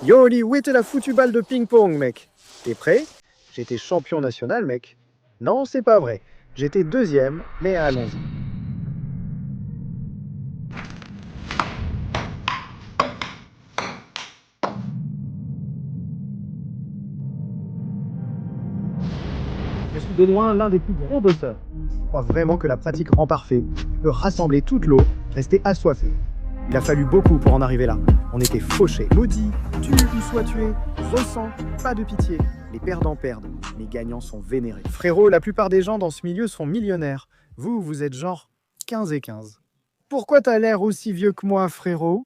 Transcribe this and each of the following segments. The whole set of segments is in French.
Yo Oli, où était la foutue balle de ping-pong, mec? T'es prêt? J'étais champion national, mec. Non, c'est pas vrai. J'étais deuxième, mais allons-y. Je suis de loin l'un des plus gros bosseurs. Je crois vraiment que la pratique rend parfait. Tu peux rassembler toute l'eau, rester assoiffé. Il a fallu beaucoup pour en arriver là. On était fauchés, maudits, tue ou sois tué, ressens, pas de pitié. Les perdants perdent, les gagnants sont vénérés. Frérot, la plupart des gens dans ce milieu sont millionnaires. Vous, vous êtes genre 15 et 15. Pourquoi t'as l'air aussi vieux que moi, frérot?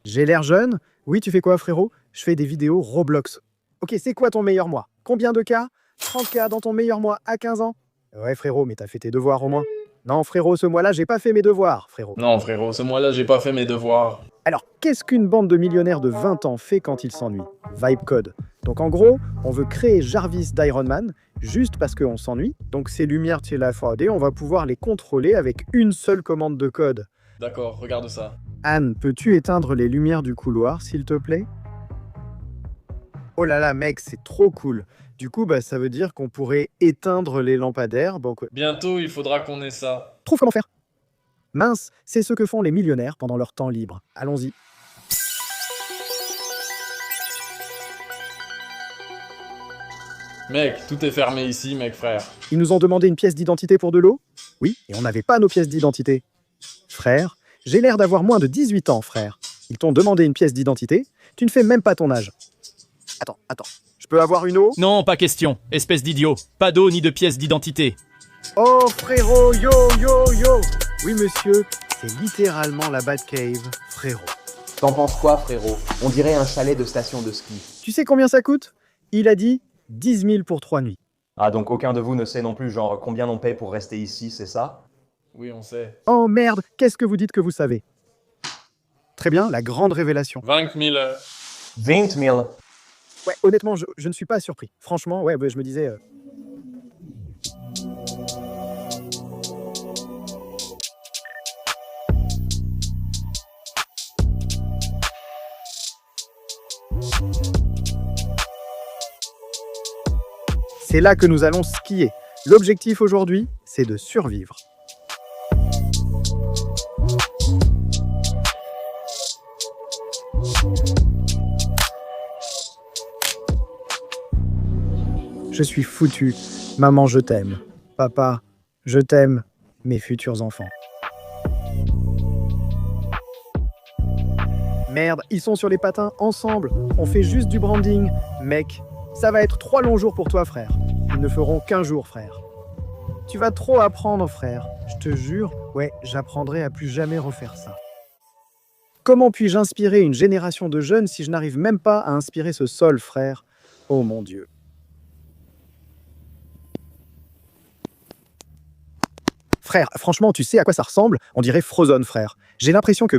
J'ai l'air jeune? Oui, tu fais quoi, frérot? Je fais des vidéos Roblox. Ok, c'est quoi ton meilleur mois? Combien de cas? 30 cas dans ton meilleur mois à 15 ans? Ouais, frérot, mais t'as fait tes devoirs au moins. Non, frérot, ce mois-là, j'ai pas fait mes devoirs, frérot. Non, frérot, ce mois-là, j'ai pas fait mes devoirs. Alors, qu'est-ce qu'une bande de millionnaires de 20 ans fait quand ils s'ennuient? Vibe code. Donc en gros, on veut créer Jarvis d'Iron Man juste parce qu'on s'ennuie. Donc ces lumières de la 4D, on va pouvoir les contrôler avec une seule commande de code. D'accord, regarde ça. Anne, peux-tu éteindre les lumières du couloir, s'il te plaît? Oh là là, mec, c'est trop cool. Du coup, ça veut dire qu'on pourrait éteindre les lampadaires. Donc, Bientôt, il faudra qu'on ait ça. trouve comment faire. Mince, c'est ce que font les millionnaires pendant leur temps libre. Allons-y. Mec, tout est fermé ici, mec, frère. Ils nous ont demandé une pièce d'identité pour de l'eau? Oui, et on n'avait pas nos pièces d'identité. Frère, j'ai l'air d'avoir moins de 18 ans, frère. Ils t'ont demandé une pièce d'identité? Tu ne fais même pas ton âge. Attends. Je peux avoir une eau? Non, pas question. Espèce d'idiot. Pas d'eau ni de pièce d'identité. Oh, frérot, yo. Oui, monsieur, c'est littéralement la Batcave, frérot. T'en penses quoi, frérot? On dirait un chalet de station de ski. Tu sais combien ça coûte? Il a dit 10 000 pour 3 nuits. Ah, donc aucun de vous ne sait non plus, genre, combien on paye pour rester ici, c'est ça? Oui, on sait. Oh merde, qu'est-ce que vous dites que vous savez? Très bien, la grande révélation. 20 000. 20 000. Ouais, honnêtement, je ne suis pas surpris. Franchement, ouais, je me disais... C'est là que nous allons skier. L'objectif aujourd'hui, c'est de survivre. Je suis foutu. Maman, je t'aime. Papa, je t'aime. Mes futurs enfants. Merde, ils sont sur les patins ensemble. On fait juste du branding. Mec, ça va être 3 longs jours pour toi, frère. Ils ne feront qu'1 jour, frère. Tu vas trop apprendre, frère. Je te jure, ouais, j'apprendrai à plus jamais refaire ça. Comment puis-je inspirer une génération de jeunes si je n'arrive même pas à inspirer ce sol, frère? Oh mon Dieu. Frère, franchement, tu sais à quoi ça ressemble? On dirait Frozen, frère. J'ai l'impression que...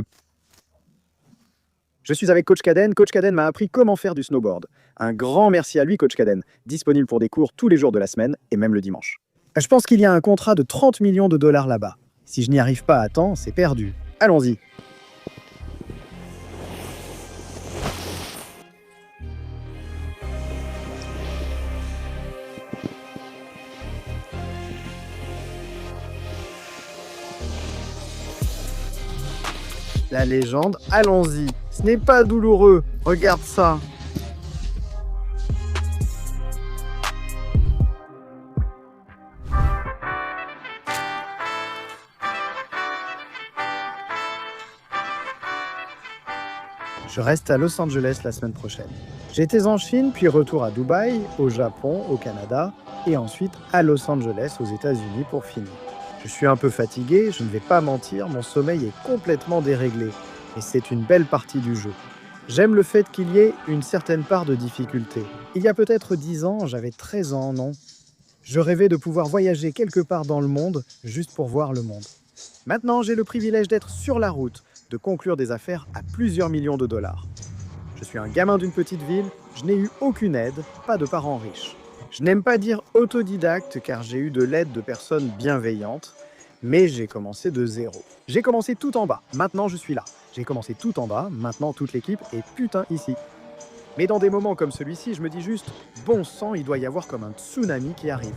Je suis avec Coach Caden. Coach Caden m'a appris comment faire du snowboard. Un grand merci à lui, Coach Caden. Disponible pour des cours tous les jours de la semaine et même le dimanche. Je pense qu'il y a un contrat de 30 millions de dollars là-bas. Si je n'y arrive pas à temps, c'est perdu. Allons-y. La légende, allons-y. Ce n'est pas douloureux. Regarde ça. Je reste à Los Angeles la semaine prochaine. J'étais en Chine, puis retour à Dubaï, au Japon, au Canada, et ensuite à Los Angeles, aux États-Unis pour finir. Je suis un peu fatigué, je ne vais pas mentir, mon sommeil est complètement déréglé. Et c'est une belle partie du jeu. J'aime le fait qu'il y ait une certaine part de difficulté. Il y a peut-être 10 ans, j'avais 13 ans, non? Je rêvais de pouvoir voyager quelque part dans le monde, juste pour voir le monde. Maintenant, j'ai le privilège d'être sur la route, de conclure des affaires à plusieurs millions de dollars. Je suis un gamin d'une petite ville, je n'ai eu aucune aide, pas de parents riches. Je n'aime pas dire autodidacte car j'ai eu de l'aide de personnes bienveillantes, mais j'ai commencé de zéro. J'ai commencé tout en bas, maintenant je suis là. J'ai commencé tout en bas, maintenant toute l'équipe est putain ici. Mais dans des moments comme celui-ci, je me dis juste, bon sang, il doit y avoir comme un tsunami qui arrive.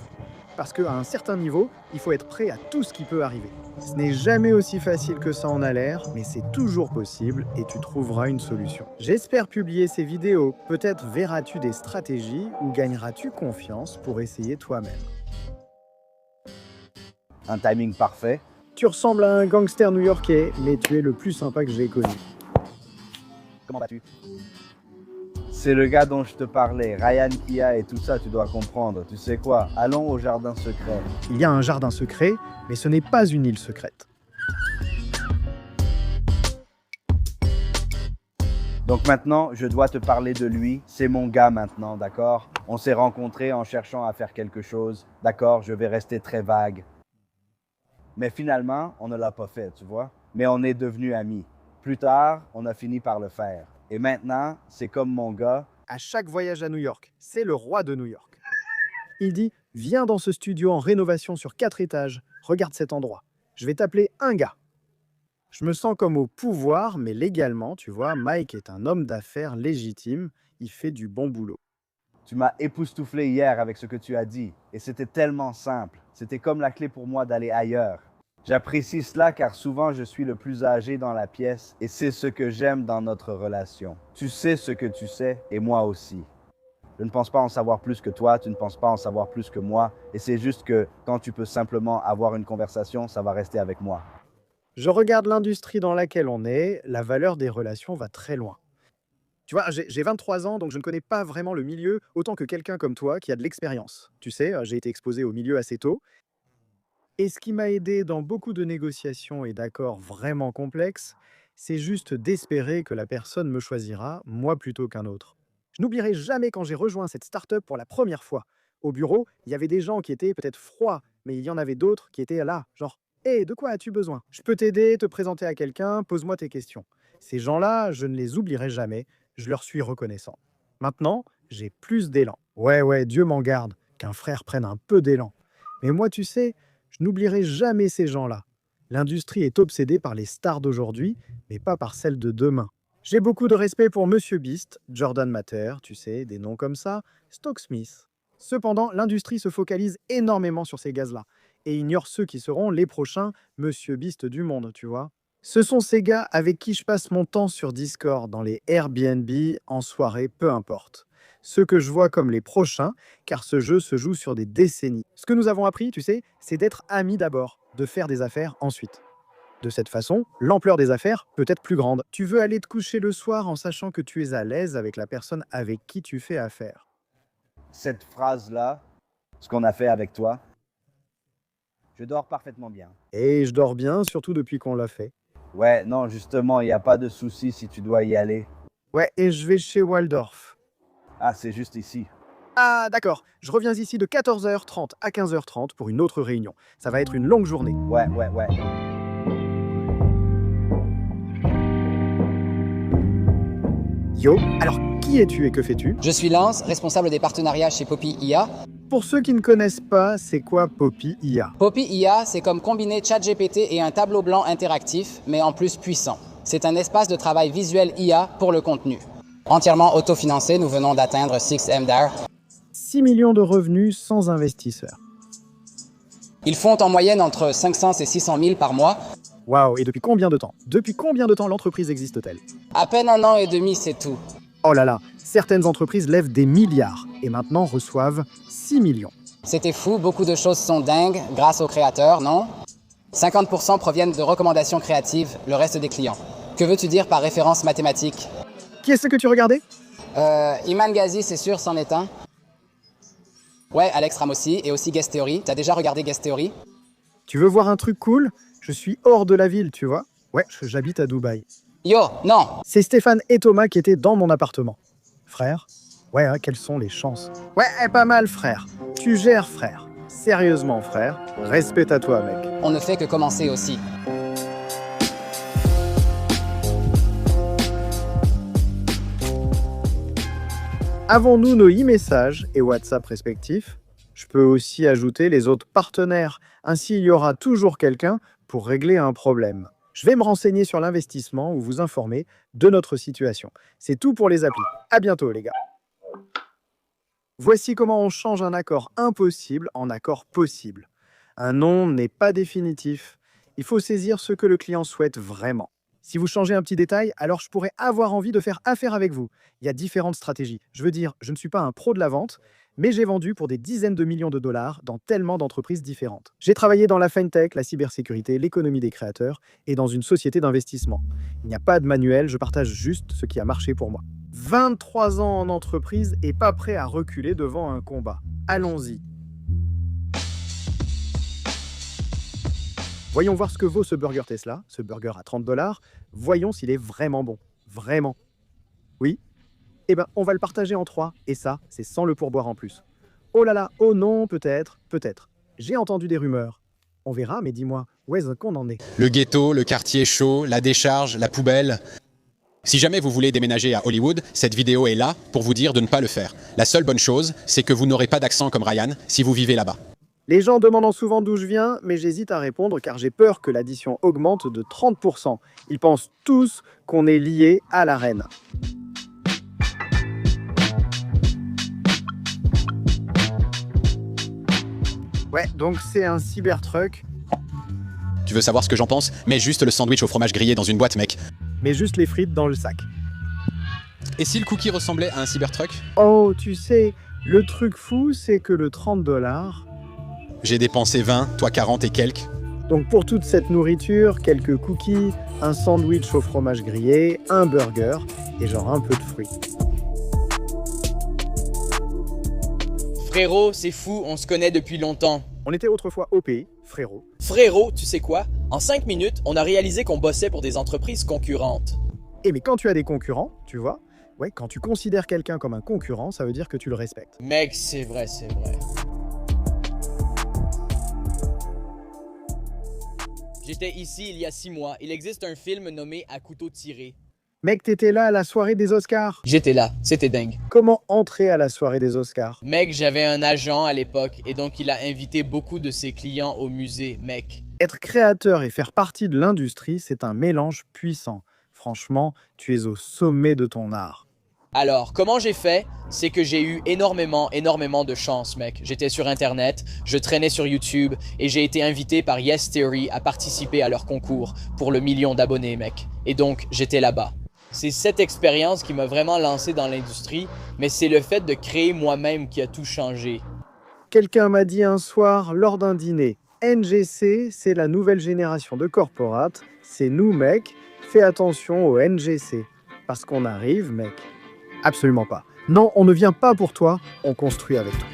Parce qu'à un certain niveau, il faut être prêt à tout ce qui peut arriver. Ce n'est jamais aussi facile que ça en a l'air, mais c'est toujours possible et tu trouveras une solution. J'espère publier ces vidéos. Peut-être verras-tu des stratégies ou gagneras-tu confiance pour essayer toi-même. Un timing parfait. Tu ressembles à un gangster new-yorkais, mais tu es le plus sympa que j'ai connu. Comment vas-tu? C'est le gars dont je te parlais, Ryan Kia et tout ça, tu dois comprendre. Tu sais quoi? Allons au jardin secret. Il y a un jardin secret, mais ce n'est pas une île secrète. Donc maintenant, je dois te parler de lui. C'est mon gars maintenant, d'accord? On s'est rencontrés en cherchant à faire quelque chose. D'accord, je vais rester très vague. Mais finalement, on ne l'a pas fait, tu vois? Mais on est devenus amis. Plus tard, on a fini par le faire. Et maintenant, c'est comme mon gars. À chaque voyage à New York, c'est le roi de New York. Il dit « Viens dans ce studio en rénovation sur 4 étages. Regarde cet endroit. Je vais t'appeler un gars. » Je me sens comme au pouvoir, mais légalement, tu vois, Mike est un homme d'affaires légitime. Il fait du bon boulot. Tu m'as époustouflé hier avec ce que tu as dit. Et c'était tellement simple. C'était comme la clé pour moi d'aller ailleurs. J'apprécie cela car souvent je suis le plus âgé dans la pièce et c'est ce que j'aime dans notre relation. Tu sais ce que tu sais et moi aussi. Je ne pense pas en savoir plus que toi, tu ne penses pas en savoir plus que moi et c'est juste que quand tu peux simplement avoir une conversation, ça va rester avec moi. Je regarde l'industrie dans laquelle on est, la valeur des relations va très loin. Tu vois, j'ai 23 ans, donc je ne connais pas vraiment le milieu autant que quelqu'un comme toi qui a de l'expérience. Tu sais, j'ai été exposé au milieu assez tôt. Et ce qui m'a aidé dans beaucoup de négociations et d'accords vraiment complexes, c'est juste d'espérer que la personne me choisira, moi plutôt qu'un autre. Je n'oublierai jamais quand j'ai rejoint cette start-up pour la première fois. Au bureau, il y avait des gens qui étaient peut-être froids, mais il y en avait d'autres qui étaient là, genre « Hé, de quoi as-tu besoin? Je peux t'aider, te présenter à quelqu'un, pose-moi tes questions. » Ces gens-là, je ne les oublierai jamais, je leur suis reconnaissant. Maintenant, j'ai plus d'élan. Ouais, Dieu m'en garde, qu'un frère prenne un peu d'élan. Mais moi, tu sais, je n'oublierai jamais ces gens-là. L'industrie est obsédée par les stars d'aujourd'hui, mais pas par celles de demain. J'ai beaucoup de respect pour Monsieur Beast, Jordan Matter, tu sais, des noms comme ça, Stock Smith. Cependant, l'industrie se focalise énormément sur ces gaz-là et ignore ceux qui seront les prochains Monsieur Beast du monde, tu vois. Ce sont ces gars avec qui je passe mon temps sur Discord, dans les Airbnb, en soirée, peu importe. Ceux que je vois comme les prochains, car ce jeu se joue sur des décennies. Ce que nous avons appris, tu sais, c'est d'être amis d'abord, de faire des affaires ensuite. De cette façon, l'ampleur des affaires peut être plus grande. Tu veux aller te coucher le soir en sachant que tu es à l'aise avec la personne avec qui tu fais affaire. Cette phrase-là, ce qu'on a fait avec toi, je dors parfaitement bien. Et je dors bien, surtout depuis qu'on l'a fait. Ouais, non, justement, il n'y a pas de souci si tu dois y aller. Ouais, et je vais chez Waldorf. Ah, c'est juste ici. Ah, d'accord. Je reviens ici de 14h30 à 15h30 pour une autre réunion. Ça va être une longue journée. Ouais. Yo, alors qui es-tu et que fais-tu? Je suis Lance, responsable des partenariats chez Poppy IA. Pour ceux qui ne connaissent pas, c'est quoi Poppy IA? Poppy IA, c'est comme combiner ChatGPT et un tableau blanc interactif, mais en plus puissant. C'est un espace de travail visuel IA pour le contenu. Entièrement autofinancé, nous venons d'atteindre 6 MDAR. 6 millions de revenus sans investisseurs. Ils font en moyenne entre 500 et 600 000 par mois. Waouh, et depuis combien de temps? Depuis combien de temps l'entreprise existe-t-elle? À peine 1 an et demi, c'est tout. Oh là là, certaines entreprises lèvent des milliards et maintenant reçoivent 6 millions. C'était fou, beaucoup de choses sont dingues grâce aux créateurs, non? 50% proviennent de recommandations créatives, le reste des clients. Que veux-tu dire par référence mathématique? Qui est-ce que tu regardais? Iman Ghazi, c'est sûr, c'en est un. Ouais, Alex Ramossi et aussi Guest Theory. T'as déjà regardé Guest Theory? Tu veux voir un truc cool? Je suis hors de la ville, tu vois. Ouais, j'habite à Dubaï. Yo, non! C'est Stéphane et Thomas qui étaient dans mon appartement. Frère? Ouais, hein, quelles sont les chances? Ouais, pas mal, frère. Tu gères, frère. Sérieusement, frère. Respect à toi, mec. On ne fait que commencer aussi. Avons-nous nos e-messages et WhatsApp respectifs? Je peux aussi ajouter les autres partenaires. Ainsi, il y aura toujours quelqu'un pour régler un problème. Je vais me renseigner sur l'investissement ou vous informer de notre situation. C'est tout pour les applis. À bientôt les gars. Voici comment on change un accord impossible en accord possible. Un non n'est pas définitif. Il faut saisir ce que le client souhaite vraiment. Si vous changez un petit détail, alors je pourrais avoir envie de faire affaire avec vous. Il y a différentes stratégies. Je veux dire, je ne suis pas un pro de la vente, mais j'ai vendu pour des dizaines de millions de dollars dans tellement d'entreprises différentes. J'ai travaillé dans la fintech, la cybersécurité, l'économie des créateurs et dans une société d'investissement. Il n'y a pas de manuel, je partage juste ce qui a marché pour moi. 23 ans en entreprise et pas prêt à reculer devant un combat. Allons-y. Voyons voir ce que vaut ce burger Tesla, ce burger à 30 $. Voyons s'il est vraiment bon. Vraiment. Oui? Eh ben, on va le partager en 3, et ça, c'est sans le pourboire en plus. Oh là là, oh non, peut-être, peut-être. J'ai entendu des rumeurs. On verra, mais dis-moi, où est-ce qu'on en est? Le ghetto, le quartier chaud, la décharge, la poubelle. Si jamais vous voulez déménager à Hollywood, cette vidéo est là pour vous dire de ne pas le faire. La seule bonne chose, c'est que vous n'aurez pas d'accent comme Ryan si vous vivez là-bas. Les gens demandent souvent d'où je viens, mais j'hésite à répondre car j'ai peur que l'addition augmente de 30%. Ils pensent tous qu'on est lié à la reine. Ouais, donc c'est un Cybertruck, Tu veux savoir ce que j'en pense? Mets juste le sandwich au fromage grillé dans une boîte, mec. mais juste les frites dans le sac. Et si le cookie ressemblait à un Cybertruck? Oh, tu sais, le truc fou, c'est que le 30 $, J'ai dépensé 20, toi 40 et quelques. donc pour toute cette nourriture, quelques cookies, un sandwich au fromage grillé, un burger et genre un peu de fruits. Frérot, c'est fou, on se connaît depuis longtemps. On était autrefois au pays, frérot. Frérot, tu sais quoi? En 5 minutes, on a réalisé qu'on bossait pour des entreprises concurrentes. Et mais quand tu as des concurrents, tu vois, ouais, quand tu considères quelqu'un comme un concurrent, ça veut dire que tu le respectes. Mec, c'est vrai, c'est vrai. J'étais ici il y a 6 mois. Il existe un film nommé À couteau tiré. Mec, t'étais là à la soirée des Oscars. J'étais là, c'était dingue. Comment entrer à la soirée des Oscars? Mec, j'avais un agent à l'époque et donc il a invité beaucoup de ses clients au musée, mec. Être créateur et faire partie de l'industrie, c'est un mélange puissant. Franchement, tu es au sommet de ton art. Alors, comment j'ai fait? C'est que j'ai eu énormément de chance, mec. J'étais sur Internet, je traînais sur YouTube et j'ai été invité par Yes Theory à participer à leur concours pour le 1 million d'abonnés, mec. Et donc, j'étais là-bas. C'est cette expérience qui m'a vraiment lancé dans l'industrie, mais c'est le fait de créer moi-même qui a tout changé. Quelqu'un m'a dit un soir lors d'un dîner, NGC, c'est la nouvelle génération de corporates, c'est nous, mec, fais attention au NGC. Parce qu'on arrive, mec. Absolument pas. Non, on ne vient pas pour toi, on construit avec toi.